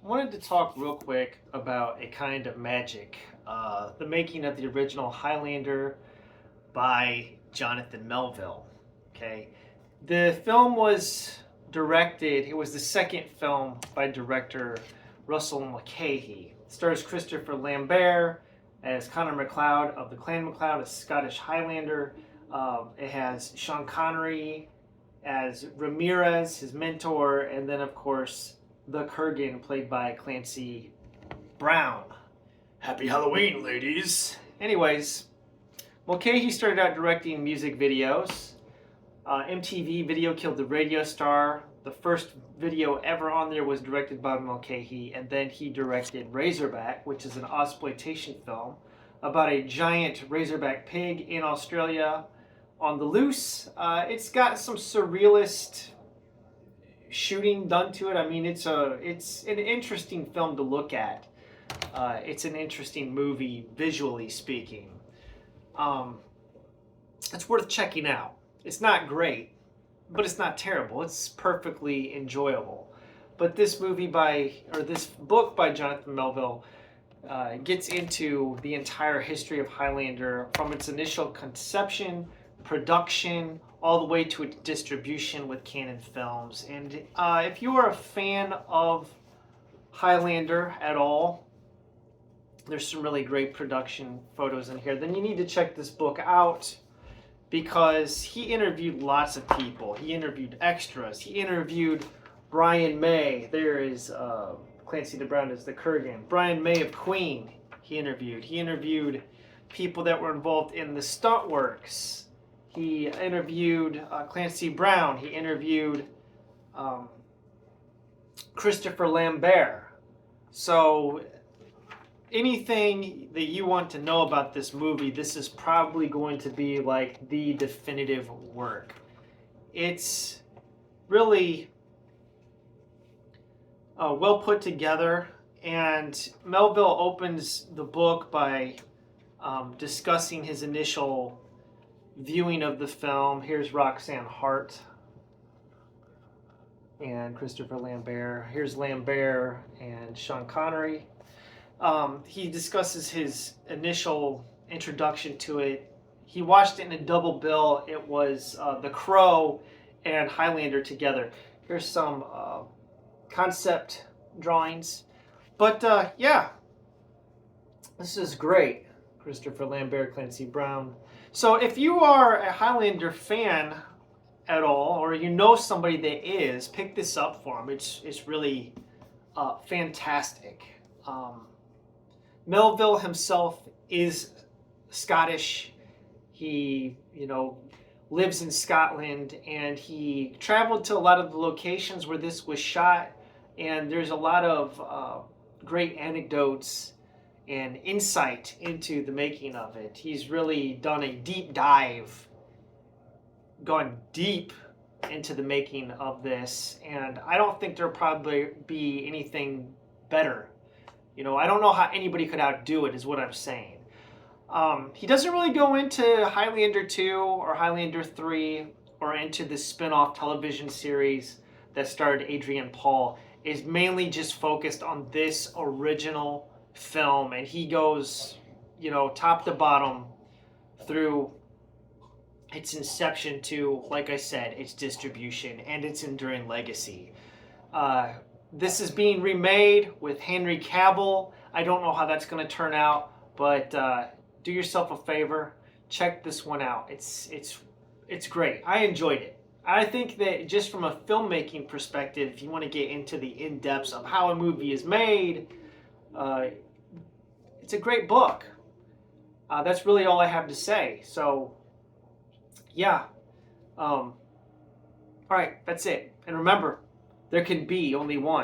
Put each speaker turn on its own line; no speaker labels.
I wanted to talk real quick about a kind of magic, the making of the original Highlander by Jonathan Melville. Okay, the film was directed. It was the second film by director Russell Mulcahy. It stars Christopher Lambert as Connor MacLeod of the Clan MacLeod, a Scottish Highlander. It has Sean Connery as Ramirez, his mentor, and then of course the Kurgan, played by Clancy Brown. Happy Halloween, ladies. Anyways, Mulcahy started out directing music videos. MTV Video Killed the Radio Star. The first video ever on there was directed by Mulcahy, and then he directed Razorback, which is an exploitation film about a giant razorback pig in Australia on the loose. It's got some surrealist shooting done to it. I mean, it's an interesting film to look at. It's an interesting movie, visually speaking. It's worth checking out. It's not great, but it's not terrible. It's perfectly enjoyable. But this book by Jonathan Melville gets into the entire history of Highlander, from its initial conception, production, all the way to its distribution with Canon Films. And if you are a fan of Highlander at all, there's some really great production photos in here, then you need to check this book out, because he interviewed lots of people. He interviewed extras. He interviewed Brian May. There is Clancy Brown as the Kurgan. Brian May of Queen he interviewed. He interviewed people that were involved in the stunt works. He interviewed Clancy Brown. He interviewed Christopher Lambert. So anything that you want to know about this movie, this is probably going to be like the definitive work. It's really well put together, and Melville opens the book by discussing his initial viewing of the film. Here's Roxanne Hart and Christopher Lambert. Here's Lambert and Sean Connery. He discusses his initial introduction to it. He watched it in a double bill. It was The Crow and Highlander together. Here's some concept drawings. But yeah, this is great. Christopher Lambert, Clancy Brown. So if you are a Highlander fan at all, or you know somebody that is, pick this up for them. It's really fantastic. Melville himself is Scottish. He, lives in Scotland, and he traveled to a lot of the locations where this was shot, and there's a lot of great anecdotes and insight into the making of it. He's really done a deep dive, gone deep into the making of this, and I don't think there'll probably be anything better. I don't know how anybody could outdo it, is what I'm saying. He doesn't really go into Highlander 2 or Highlander 3 or into the spin-off television series that starred Adrian Paul. It's mainly just focused on this original film, and he goes, top to bottom through its inception to, like I said, its distribution and its enduring legacy. This is being remade with Henry Cavill. I don't know how that's going to turn out, but do yourself a favor, check this one out. It's great. I enjoyed it. I think that just from a filmmaking perspective, if you want to get into the in-depths of how a movie is made, it's a great book. That's really all I have to say. So, yeah. All right, that's it. And remember, there can be only one.